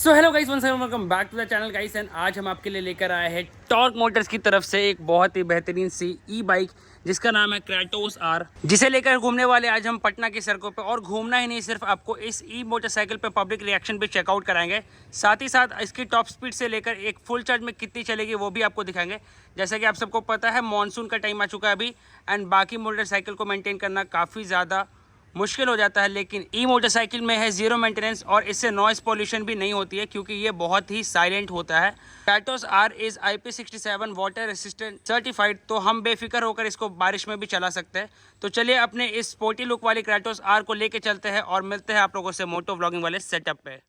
So hello guys, once again welcome back to the channel guys. And आज हम आपके लिए लेकर आए हैं टॉर्क मोटर्स की तरफ से एक बहुत ही बेहतरीन सी ई बाइक जिसका नाम है क्रैटोस आर, जिसे लेकर घूमने वाले आज हम पटना की सड़कों पे। और घूमना ही नहीं, सिर्फ आपको इस ई मोटरसाइकिल पे पब्लिक रिएक्शन भी चेकआउट कराएंगे। साथ ही साथ इसकी टॉप स्पीड से लेकर एक फुल चार्ज में कितनी चलेगी वो भी आपको दिखाएंगे। जैसा कि आप सबको पता है, मानसून का टाइम आ चुका है अभी, एंड बाकी मोटरसाइकिल को मेनटेन करना काफ़ी ज़्यादा मुश्किल हो जाता है। लेकिन ई मोटरसाइकिल में है ज़ीरो मेंटेनेंस और इससे नॉइस पॉल्यूशन भी नहीं होती है क्योंकि ये बहुत ही साइलेंट होता है। Kratos R is IP67 water resistant certified, तो हम बेफिक्र होकर इसको बारिश में भी चला सकते हैं। तो चलिए अपने इस स्पोर्टी लुक वाली क्रैटोस आर को लेके चलते हैं और मिलते हैं आप लोगों से मोटो व्लॉगिंग वाले सेटअप पे।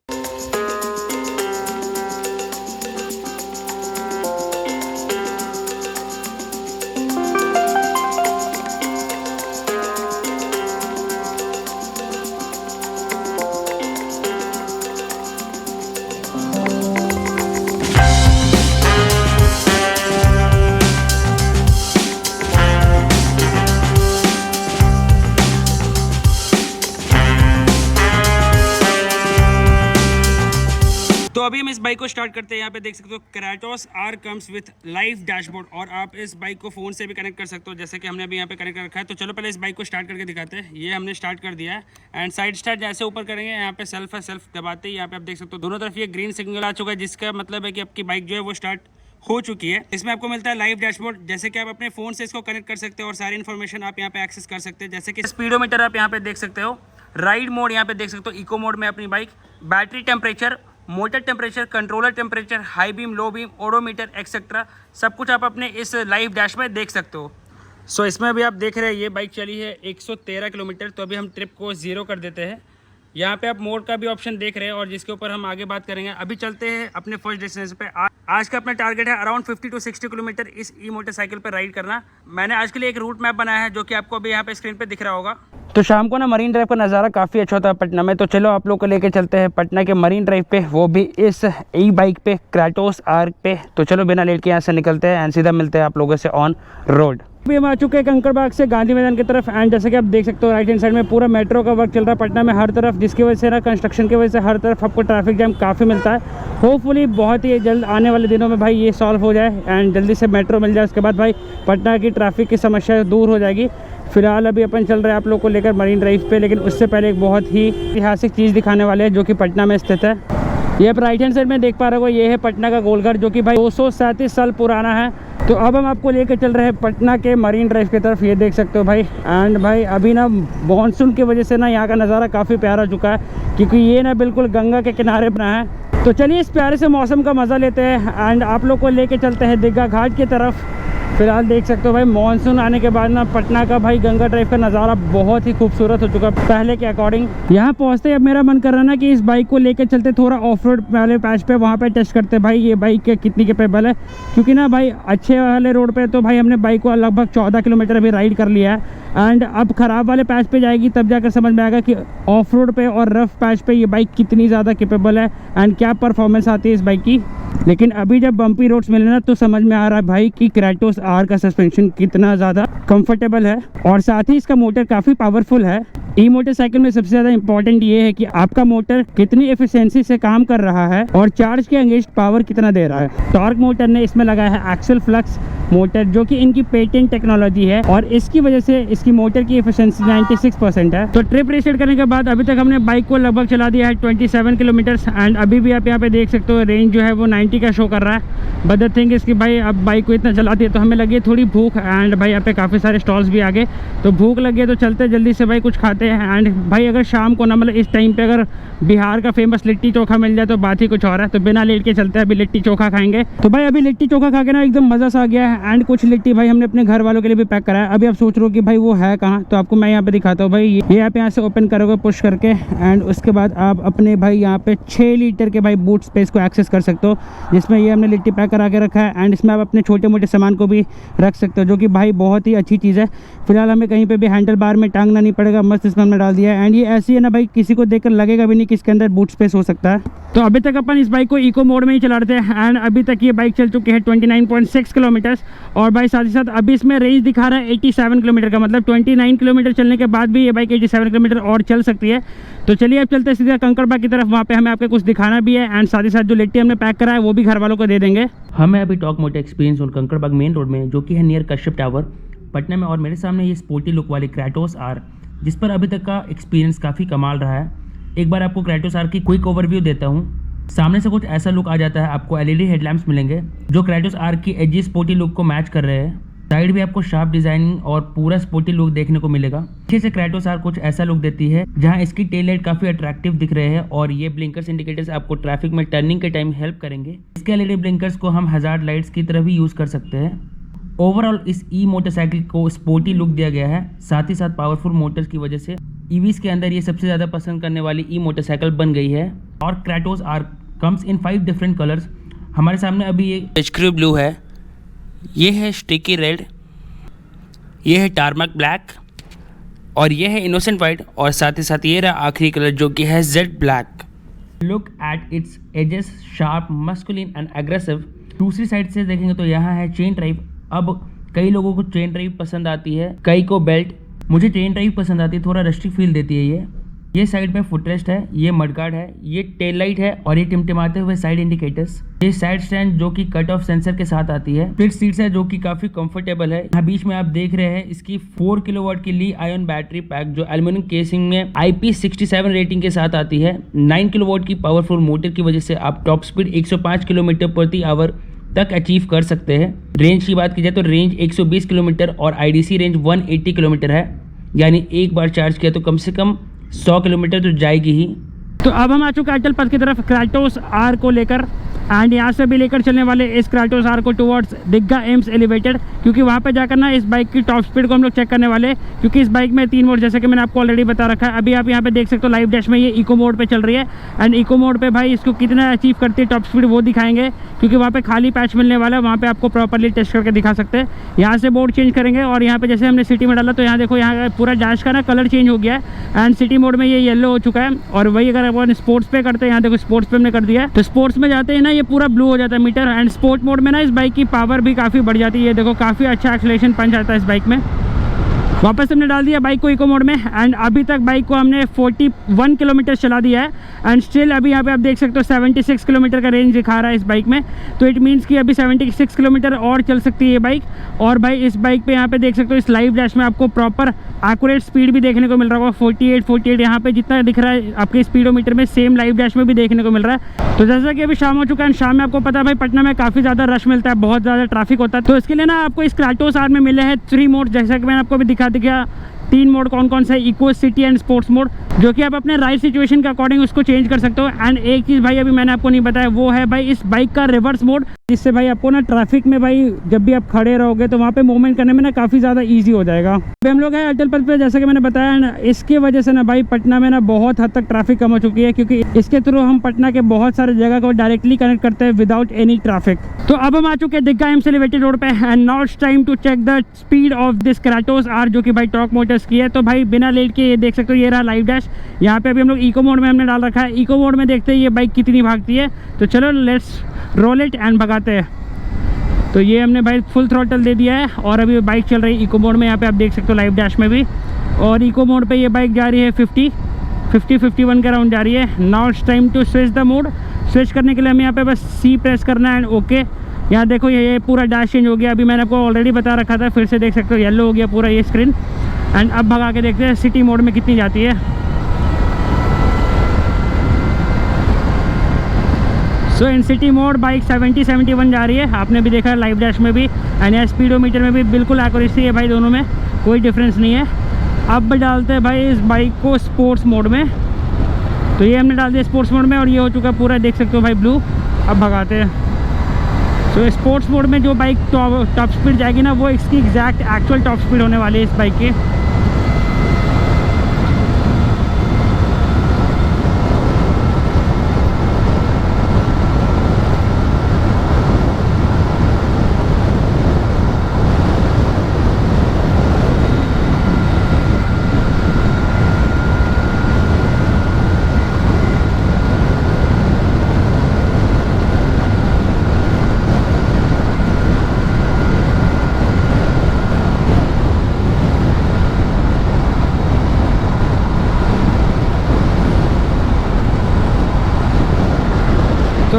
तो अभी हम इस बाइक को स्टार्ट करते हैं। यहाँ पे देख सकते हो Kratos R comes with live dashboard, और आप इस बाइक को फ़ोन से भी कनेक्ट कर सकते हो, जैसे कि हमने अभी यहाँ पे कनेक्ट कर रखा है। तो चलो पहले इस बाइक को स्टार्ट करके दिखाते हैं। ये हमने स्टार्ट कर दिया है एंड साइड स्टार्ट जैसे ऊपर करेंगे, यहाँ पे सेल्फ है, सेल्फ दबाते ही यहाँ पे आप देख सकते हो दोनों तरफ ये ग्रीन सिग्नल आ चुका है, जिसका मतलब है कि आपकी बाइक जो है वो स्टार्ट हो चुकी है। इसमें आपको मिलता है लाइव डैशबोर्ड, जैसे कि आप अपने फ़ोन से इसको कनेक्ट कर सकते हो और सारी इन्फॉर्मेशन आप यहाँ पे एक्सेस कर सकते हैं। जैसे कि स्पीडोमीटर आप यहाँ पे देख सकते हो, राइड मोड यहाँ पे देख सकते हो, इको मोड में अपनी bike, battery temperature, motor temperature, controller temperature, high beam, low beam, odometer etcetera, सब कुछ आप अपने इस लाइव डैश में देख सकते हो। सो इसमें अभी आप देख रहे हैं ये बाइक चली है 113 किलोमीटर। तो अभी हम ट्रिप को 0 कर देते हैं। यहाँ पे आप मोड का भी ऑप्शन देख रहे हैं और जिसके ऊपर हम आगे बात करेंगे। अभी चलते हैं अपने फर्स्ट डेस्टिनेशन पे। आज का अपना टारगेट है अराउंड 50 to 60 किलोमीटर इस ई मोटरसाइकिल पर राइड करना। मैंने आज के लिए एक रूट मैप बनाया है जो कि आपको अभी यहाँ पे स्क्रीन पे दिख रहा होगा। तो शाम को ना मरीन ड्राइव का नज़ारा काफ़ी अच्छा होता है पटना में। तो चलो आप लोग को लेके चलते हैं पटना के मरीन ड्राइव पे, वो भी इस ई बाइक पे, क्रैटोस आर पे। तो चलो बिना लेट के यहाँ से निकलते हैं एंड सीधा मिलते हैं आप लोगों से ऑन रोड। अभी हम आ चुके हैं कंकड़बाग से गांधी मैदान की तरफ। एंड जैसे कि आप देख सकते हो राइट हैंड साइड में पूरा मेट्रो का वर्क चल रहा है पटना में हर तरफ, जिसकी वजह से ना कंस्ट्रक्शन की वजह से हर तरफ आपको ट्रैफिक जैम काफ़ी मिलता है। होपफुली बहुत ही जल्द आने वाले दिनों में भाई ये सॉल्व हो जाए एंड जल्दी से मेट्रो मिल जाए। उसके बाद भाई पटना की ट्रैफिक की समस्या दूर हो जाएगी। फिलहाल अभी अपन चल रहे हैं आप लोग को लेकर मरीन ड्राइव पे, लेकिन उससे पहले एक बहुत ही ऐतिहासिक चीज़ दिखाने वाले हैं जो कि पटना में स्थित है। ये आप राइट हैंड साइड में देख पा रहे हो, ये है पटना का गोलघर जो कि भाई 237 साल पुराना है। तो अब हम आपको लेकर चल रहे हैं पटना के मरीन ड्राइव की तरफ, ये देख सकते हो भाई। एंड भाई अभी ना मानसून की वजह से ना यहाँ का नज़ारा काफ़ी प्यारा हो चुका है क्योंकि ये ना बिल्कुल गंगा के किनारे बना है। तो चलिए इस प्यारे से मौसम का मज़ा लेते हैं एंड आप लोग को लेके चलते हैं दीघा घाट की तरफ। फिलहाल देख सकते हो भाई मानसून आने के बाद ना पटना का भाई गंगा ड्राइव का नज़ारा बहुत ही खूबसूरत हो चुका है पहले के अकॉर्डिंग। यहाँ पहुँचते अब मेरा मन कर रहा है ना कि इस बाइक को लेकर चलते थोड़ा ऑफ रोड वाले पैच पे, वहाँ पे टेस्ट करते भाई ये बाइक कितनी कैपेबल है। क्योंकि ना भाई अच्छे वाले रोड पे तो भाई हमने बाइक को लगभग 14 किलोमीटर अभी राइड कर लिया है एंड अब ख़राब वाले पैच पे जाएगी तब जाकर समझ में आएगा कि ऑफ रोड पे और रफ पैच पे ये बाइक कितनी ज़्यादा कैपेबल है एंड क्या परफॉर्मेंस आती है इस बाइक की। लेकिन अभी जब बम्पी रोड्स मिले ना तो समझ में आ रहा है भाई कि क्रैटोस आर का सस्पेंशन कितना ज़्यादा कंफर्टेबल है और साथ ही इसका मोटर काफ़ी पावरफुल है। ई मोटरसाइकिल में सबसे ज़्यादा इंपॉर्टेंट ये है कि आपका मोटर कितनी एफिशिएंसी से काम कर रहा है और चार्ज के अगेंस्ट पावर कितना दे रहा है। टॉर्क मोटर ने इसमें लगाया है एक्सल फ्लक्स मोटर जो कि इनकी पेटेंट टेक्नोलॉजी है और इसकी वजह से इसकी मोटर की एफिशिएंसी 96% है। तो ट्रिप रीसेट करने के बाद अभी तक हमने बाइक को लगभग चला दिया है 27 किलोमीटर एंड अभी भी आप यहाँ पे देख सकते हो रेंज जो है वो 90 का शो कर रहा है। बट द थिंग इसकी भाई अब बाइक को इतना चला दिया तो हमें लगी थोड़ी भूख एंड भाई यहाँ पे काफ़ी सारे स्टॉल्स भी आ गए, तो भूख लगी है तो चलते जल्दी से भाई कुछ खाते हैं। एंड भाई अगर शाम को ना मतलब इस टाइम पे अगर बिहार का फेमस लिट्टी चोखा मिल जाए तो बात ही कुछ और है। तो बिना लेट के चलते हैं, अभी लिट्टी चोखा खाएंगे। तो भाई अभी लिट्टी चोखा खा के ना एकदम मज़ा सा आ गया है एंड कुछ लिट्टी भाई हमने अपने घर वालों के लिए भी पैक करा है। अभी आप सोच रहे हो कि भाई वो है कहाँ, तो आपको मैं यहाँ पे दिखाता हूँ भाई। ये आप यहाँ से ओपन करोगे पुश करके एंड उसके बाद आप अपने भाई यहाँ पे 6 लीटर के भाई बूट स्पेस को एक्सेस कर सकते हो, जिसमें ये हमने लिट्टी पैक करा के रखा है एंड इसमें आप अपने छोटे मोटे सामान को भी रख सकते हो, जो कि भाई बहुत ही अच्छी चीज़ है। फिलहाल हमें कहीं पे भी हैंडल बार में टांगना नहीं पड़ेगा, मस्त इसमें हमने डाल दिया है एंड ये ऐसी है ना भाई किसी को देखकर लगेगा भी नहीं कि इसके अंदर बूट स्पेस हो सकता है। तो अभी तक अपन इस बाइक को इको मोड में ही चला रहे थे एंड अभी तक ये बाइक चल चुकी है 29.6 किलोमीटर। और भाई साथ ही साथ अभी इसमें रेंज दिखा रहा है 87 किलोमीटर का, मतलब 29 किलोमीटर चलने के बाद भी ये बाइक 87 किलोमीटर और चल सकती है। तो चलिए अब चलते हैं सीधा कंकड़बाग की तरफ, वहाँ पे हमें आपको कुछ दिखाना भी है एंड साथ ही साथ जो लिट्टी हमने पैक करा है वो भी घर वालों को दे देंगे। हमें अभी टॉक मोटर एक्सपीरियंस और कंकड़बाग मेन रोड में, जो कि है नियर कश्यप टावर पटना में, और मेरे सामने ये स्पोर्टी लुक वाली क्रैटोस आर, जिस पर अभी तक का एक्सपीरियंस काफ़ी कमाल रहा है। एक बार आपको क्रैटोस आर की क्विक ओवरव्यू देता हूँ। सामने से कुछ ऐसा लुक आ जाता है, आपको एलईडी हेडलैम्प्स मिलेंगे जो क्रैटोस आर की एजी स्पोर्टी लुक को मैच कर रहे हैं। साइड भी आपको शार्प डिजाइनिंग और पूरा स्पोर्टी लुक देखने को मिलेगा। पीछे से क्रैटोस आर कुछ ऐसा लुक देती है जहां इसकी टेल लाइट काफी अट्रैक्टिव दिख रहे हैं और ये ब्लिंकर्स इंडिकेटर्स आपको ट्रैफिक में टर्निंग के टाइम हेल्प करेंगे। इसके एलईडी ब्लिंकर्स को हम हजार्ड लाइट्स की तरह भी यूज कर सकते हैं। ओवरऑल इस ई मोटरसाइकिल को स्पोर्टी लुक दिया गया है, साथ ही साथ पावरफुल मोटर्स की वजह से ईवीज के अंदर ये सबसे ज्यादा पसंद करने वाली ई मोटरसाइकिल बन गई है। और Kratos R comes in 5 different colours. हमारे सामने अभी ये एचक्रू ब्लू है, ये है स्टिकी रेड, ये है टारमक ब्लैक और ये है इनोसेंट वाइट, और साथ ही साथ ये रहा आखिरी कलर जो कि है jade black. Look at its edges, sharp, masculine and aggressive. दूसरी साइड से देखेंगे तो यहाँ है चेन ड्राइव। अब कई लोगों को चेन ड्राइव पसंद आती है, कई को बेल्ट। मुझे चेन ड्राइव पसंद आती है, थोड़ा रस्टिक फील देती है। ये साइड पे फुटरेस्ट है, ये मडगार्ड है, ये टेल लाइट है और ये टिमटिमाते हुए साइड इंडिकेटर्स। ये साइड स्टैंड जो कि कट ऑफ सेंसर के साथ आती है। स्प्लिट सीट्स है जो कि काफी कंफर्टेबल है। यहाँ बीच में आप देख रहे हैं इसकी 4 किलोवाट की ली आयन बैटरी पैक जो एल्यूमिनियम केसिंग में IP67 रेटिंग के साथ आती है। 9 किलोवाट की पावरफुल मोटर की वजह से आप टॉप स्पीड 105 किलोमीटर प्रति आवर तक अचीव कर सकते हैं। रेंज की बात की जाए तो रेंज 120 किलोमीटर और IDC रेंज 180 किलोमीटर है, यानी एक बार चार्ज किया तो कम से कम 100 किलोमीटर तो जाएगी ही। तो अब हम आ चुके हैं अटल पथ की तरफ क्रैटोस आर को लेकर, एंड यहाँ से भी लेकर चलने वाले इस क्रैटोस आर को टुवर्ड्स दिग्गा एम्स एलिवेटेड, क्योंकि वहाँ पे जाकर ना इस बाइक की टॉप स्पीड को हम लोग चेक करने वाले हैं। क्योंकि इस बाइक में 3 मोड, जैसे कि मैंने आपको ऑलरेडी बता रखा है। अभी आप यहाँ पे देख सकते हो लाइव डैश में ये इको मोड पे चल रही है, एंड इको मोड पे भाई इसको कितना अचीव करती है टॉप स्पीड वो दिखाएंगे, क्योंकि वहाँ पे खाली पैच मिलने वाला है, वहाँ पे आपको प्रॉपरली टेस्ट करके दिखा सकते हैं। यहाँ से बोर्ड चेंज करेंगे और यहाँ पे जैसे हमने सिटी में डाला तो यहाँ देखो यहाँ पूरा डैश का ना कलर चेंज हो गया है, एंड सिटी मोड में ये येलो हो चुका है। और वही अगर अपन स्पोर्ट्स पे करते हैं, यहाँ देखो स्पोर्ट्स पे हमने कर दिया है, तो स्पोर्ट्स में जाते हैं ना ये पूरा ब्लू हो जाता है मीटर। एंड स्पोर्ट मोड में ना इस बाइक की पावर भी काफ़ी बढ़ जाती है, देखो काफ़ी अच्छा एक्सेलरेशन पंच आता है इस बाइक में। वापस हमने डाल दिया बाइक को इको मोड में, एंड अभी तक बाइक को हमने 41 किलोमीटर चला दिया है, एंड स्टिल अभी यहाँ पे आप देख सकते हो 76 किलोमीटर का रेंज दिखा रहा है इस बाइक में। तो इट मीन्स कि अभी 76 किलोमीटर और चल सकती है ये बाइक। और भाई इस बाइक पे यहाँ पे देख सकते हो इस लाइव डैश में आपको प्रॉपर एक्यूरेट स्पीड भी देखने को मिल रहा होगा। 48 यहाँ पे जितना दिख रहा है आपके स्पीडोमीटर में, सेम लाइव डैश में भी देखने को मिल रहा है। तो जैसा कि अभी शाम हो चुका है, शाम में आपको पता है भाई पटना में काफ़ी ज़्यादा रश मिलता है, बहुत ज़्यादा ट्रैफिक होता है। तो इसके लिए ना आपको इस क्रैटोस आर में मिले हैं 3 मोड, जैसा कि मैंने आपको भी दिखा दिया। 3 मोड कौन कौन सा है, eco, city and sports mode, जो कि आप अपने राइड सिचुएशन के अकॉर्डिंग उसको चेंज कर सकते हो। एंड एक चीज़ भाई अभी मैंने आपको नहीं बताया, वो है भाई इस बाइक का रिवर्स मोड, जिससे भाई आपको ना ट्रैफिक में भाई जब भी आप खड़े रहोगे तो वहाँ पे मूवमेंट करने में ना काफ़ी ज़्यादा ईजी हो जाएगा। अभी हम लोग हैं अटल पथ पे, जैसा कि मैंने बताया ना, इसके वजह से ना भाई पटना में ना बहुत हद तक ट्रैफिक कम हो चुकी है, क्योंकि इसके थ्रू हम पटना के बहुत सारे जगह को डायरेक्टली कनेक्ट करते हैं विदाउट एनी ट्रैफिक। तो अब हम आ चुके हैं दिग्गा एम्स एलिवेटेड रोड पे, and now it's time to check the speed of this Kratos R, जो कि भाई टॉर्क मोटर्स की है। तो भाई बिना लेट के ये देख सकते हो, ये रहा लाइव डैश। यहाँ पे अभी हम लोग इको मोड में हमने डाल रखा है। इको मोड में देखते हैं ये बाइक कितनी भागती है। तो चलो लेट्स रोल इट एंड भगाते हैं। तो ये हमने भाई फुल थ्रॉटल दे दिया है और अभी बाइक चल रही है इको मोड में। यहाँ पे आप देख सकते हो लाइव डैश में भी, और इको मोड पे ये बाइक जा रही है 51 के अराउंड जा रही है। Now it's time to switch the mode. Switch करने के लिए हमें यहाँ पे बस C प्रेस करना है एंड ओके। यहाँ देखो ये पूरा डैश चेंज हो गया। अभी मैंने आपको ऑलरेडी बता रखा था, फिर से देख सकते हो येलो हो गया पूरा ये स्क्रीन। एंड अब भगा के देखते हैं सिटी मोड में कितनी जाती है। सो इन सिटी मोड बाइक 70-71 जा रही है, आपने भी देखा लाइव डैश में भी, एंड यहाँ स्पीडोमीटर में भी बिल्कुल एक्यूरेसी है भाई, दोनों में कोई डिफरेंस नहीं है। अब डालते हैं भाई इस बाइक को स्पोर्ट्स मोड में। तो ये हमने डाल दिया स्पोर्ट्स मोड में और ये हो चुका पूरा, देख सकते हो भाई ब्लू। अब भगाते हैं। तो स्पोर्ट्स मोड में जो बाइक टॉप स्पीड जाएगी ना, वो इसकी एग्जैक्ट एक्चुअल टॉप स्पीड होने वाली है इस बाइक की।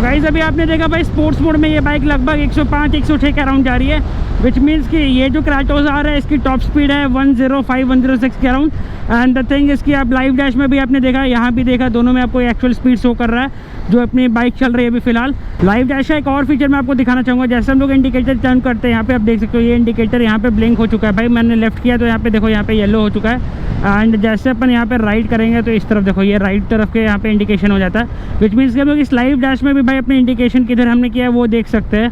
गाइस अभी आपने देखा भाई स्पोर्ट्स मोड में ये बाइक लगभग 105-106 के अराउंड जा रही है, विच मीन्स कि ये जो क्रैटोस आ रहा है इसकी टॉप स्पीड है 105-106 के अराउंड। एंड द थिंग इसकी आप लाइव डैश में भी आपने देखा, यहाँ भी देखा, दोनों में आपको एक्चुअल स्पीड शो कर रहा है जो अपनी बाइक चल रही है अभी फिलहाल। लाइव डैश का एक और फीचर मैं आपको दिखाना चाहूँगा। जैसे हम लोग इंडिकेटर टर्न करते हैं, यहाँ पे आप देख सकते हो ये इंडिकेटर यहाँ पे ब्लिंक हो चुका है भाई। मैंने लेफ्ट किया तो यहाँ पे देखो यहाँ पे येलो हो चुका है। एंड जैसे अपन यहाँ पे राइट करेंगे तो इस तरफ देखो ये राइट तरफ के यहाँ पे इंडिकेशन हो जाता है, विच मीन्स कि हम लोग इस लाइव डैश में भी भाई अपनी इंडिकेशन किधर हमने किया है वो देख सकते हैं।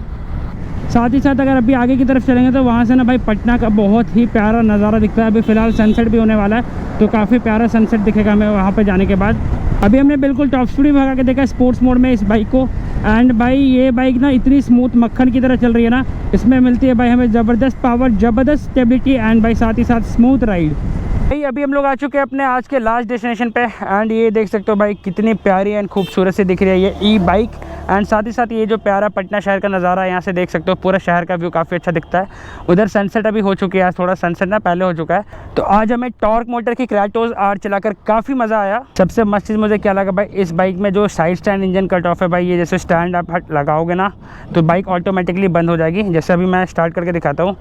साथ ही साथ अगर अभी आगे की तरफ चलेंगे तो वहाँ से ना भाई पटना का बहुत ही प्यारा नज़ारा दिखता है। अभी फ़िलहाल सनसेट भी होने वाला है तो काफ़ी प्यारा सनसेट दिखेगा हमें वहाँ पे जाने के बाद। अभी हमने बिल्कुल टॉप स्पीड में भगा के देखा स्पोर्ट्स मोड में इस बाइक को। एंड भाई ये बाइक ना इतनी स्मूथ मक्खन की तरह चल रही है ना, इसमें मिलती है भाई हमें ज़बरदस्त पावर, ज़बरदस्त स्टेबिलिटी एंड भाई साथ ही साथ स्मूथ राइड। भाई अभी हम लोग आ चुके हैं अपने आज के लास्ट डेस्टिनेशन पे। एंड ये देख सकते हो भाई कितनी प्यारी एंड खूबसूरत सी दिख रही है ये ई बाइक। एंड साथ ही साथ ये जो प्यारा पटना शहर का नज़ारा है, यहाँ से देख सकते हो पूरा शहर का व्यू काफ़ी अच्छा दिखता है। उधर सनसेट अभी हो चुकी है, आज थोड़ा सनसेट ना पहले हो चुका है। तो आज हमें टॉर्क मोटर की क्रैटोस आर चलाकर काफ़ी मज़ा आया। सबसे मस्त चीज़ मुझे क्या लगा भाई, इस बाइक में जो side stand engine cut off है भाई, ये जैसे स्टैंड आप लगाओगे ना तो बाइक ऑटोमेटिकली बंद हो जाएगी। जैसे अभी मैं स्टार्ट करके दिखाता हूँ,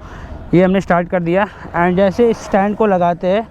ये हमने स्टार्ट कर दिया एंड जैसे इस स्टैंड को लगाते हैं,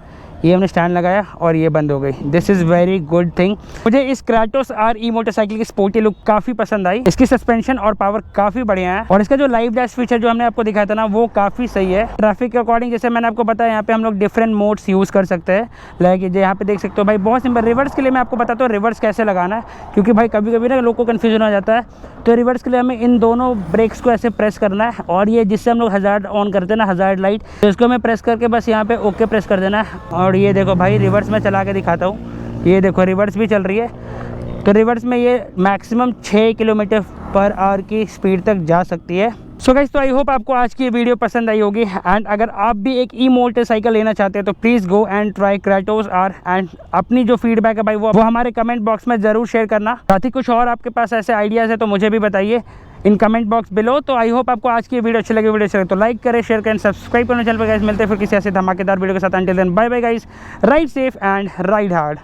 ये हमने स्टैंड लगाया और ये बंद हो गई। This is very good thing. मुझे इस क्रैटोस आर ई मोटरसाइकिल की स्पोर्टी लुक काफ़ी पसंद आई। इसकी सस्पेंशन और पावर काफ़ी बढ़िया है और इसका जो लाइव डैश फीचर जो हमने आपको दिखाया था ना वो काफ़ी सही है। ट्रैफिक के अकॉर्डिंग जैसे मैंने आपको बताया, यहाँ पे हम लोग डिफरेंट मोड्स यूज़ कर सकते हैं। लाइक यहाँ पे देख सकते हो भाई बहुत सिंपल। रिवर्स के लिए मैं आपको बताता हूँ रिवर्स कैसे लगाना है, क्योंकि भाई कभी कभी ना लोग को कन्फ्यूजन हो जाता है। तो रिवर्स के लिए हमें इन दोनों ब्रेक्स को ऐसे प्रेस करना है और ये जिससे हम लोग हज़ार्ड ऑन करते हैं ना, हज़ार्ड लाइट, तो इसको हमें प्रेस करके बस यहाँ पे ओके प्रेस कर देना है। और ये देखो भाई रिवर्स में चला के दिखाता हूँ, ये देखो रिवर्स भी चल रही है। तो रिवर्स में ये मैक्सिमम 6 km/h की स्पीड तक जा सकती है। सो गाइस, तो आई होप आपको आज की वीडियो पसंद आई होगी। एंड अगर आप भी एक ई मोटरसाइकिल लेना चाहते हैं तो please go and try Kratos R. And अपनी जो फीडबैक है भाई वो हमारे कमेंट बॉक्स में ज़रूर शेयर करना। साथ ही कुछ और आपके पास ऐसे आइडियाज़ है तो मुझे भी बताइए इन कमेंट बॉक्स बिलो। तो आई होप आपको आज की वीडियो अच्छी लगी। वीडियो अच्छी लगे तो लाइक करें, शेयर करें, सब्सक्राइब करना चैनल पर। गाइस मिलते हैं फिर किसी ऐसे धमाकेदार वीडियो के साथ। Until then bye bye guys, ride safe and ride hard.